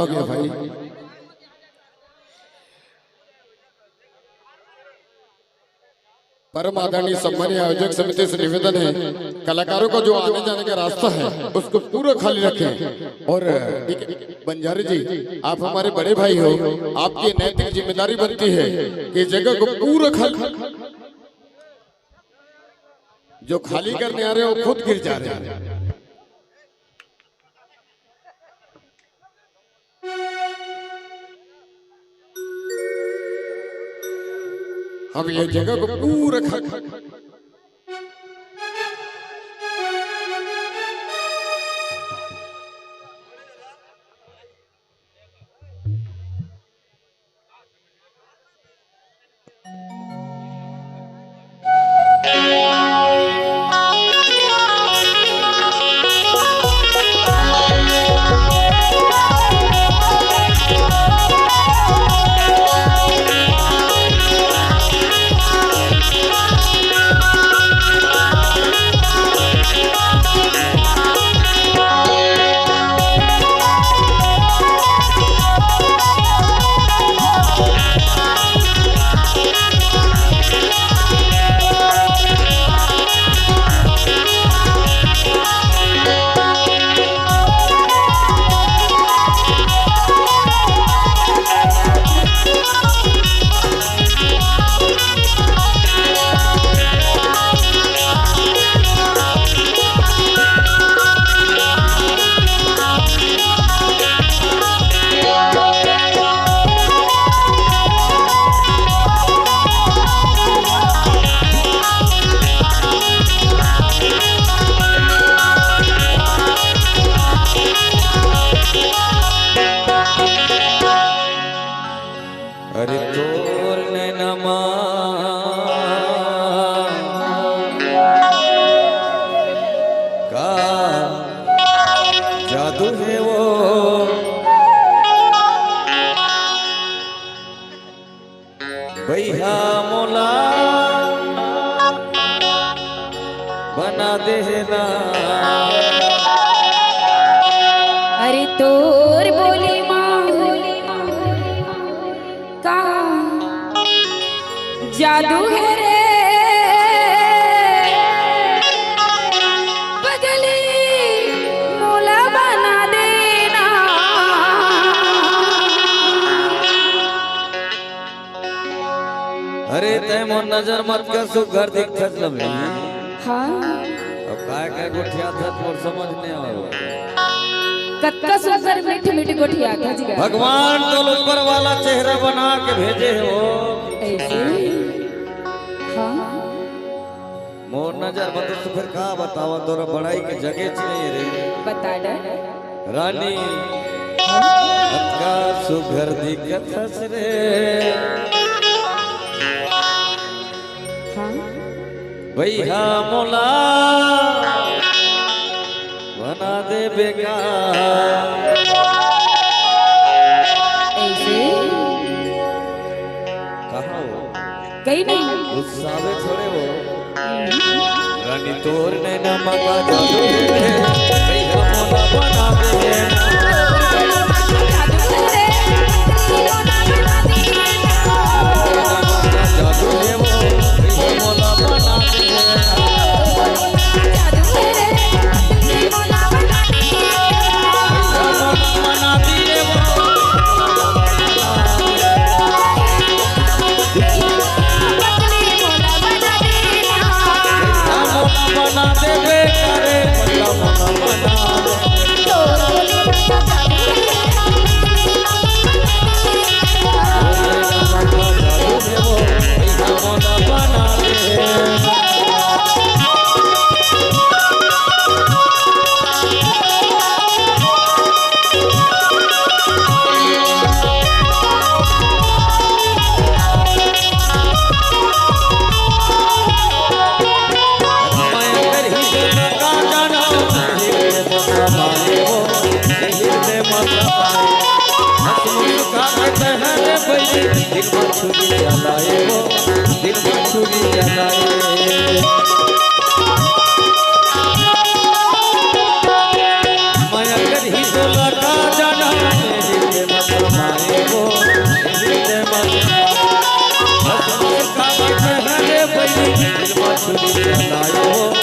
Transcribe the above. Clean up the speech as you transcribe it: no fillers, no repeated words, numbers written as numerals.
हो गया भाई? परम आदरणीय सम्मानीय आयोजक समिति से निवेदन है, कलाकारों को जो आने जाने का रास्ता है उसको पूरा खाली रखें। और बंजारे जी, आप हमारे बड़े भाई हो, आपकी नैतिक जिम्मेदारी बनती है कि जगह को पूरा खाली, जो खाली करने आ रहे हो खुद गिर जा रहे हैं। हम ये जगह को पूरा जादू है वो, भैया मोला बना देना। अरे तोर बोली माँ का जादू है रे, बदली मोला बना देना। अरे तय मोर नजर मत कर, सु घर दिखत लगे। हाँ अब काय गोठिया था तोर समझ नहीं आवे। कत्का सुंदर मीठी मीठी गोठिया था जी। भगवान तो ऊपर वाला चेहरा बना के भेजे हो ऐसे। हाँ मोर नजर मत तो फिर का बतावा, तोरा बड़ाई के जगह च नहीं रे। बता दे रानी कत्का सुघर दिखत हस रे। हाँ भैया मोला बना दे बेकार। ऐसे कहा हो कहीं नहीं गुस्सा में छोड़े हो। रानी तोर ने नमका जादू है, भैया मोला बना दे। जादू है वो, भैया मोला बना दे। बना दे करे बल्ला बना दिल में छुरी जलाए वो, दिल में छुरी जलाए। मैं अगर ही तो लगा जाना दिल में चलायो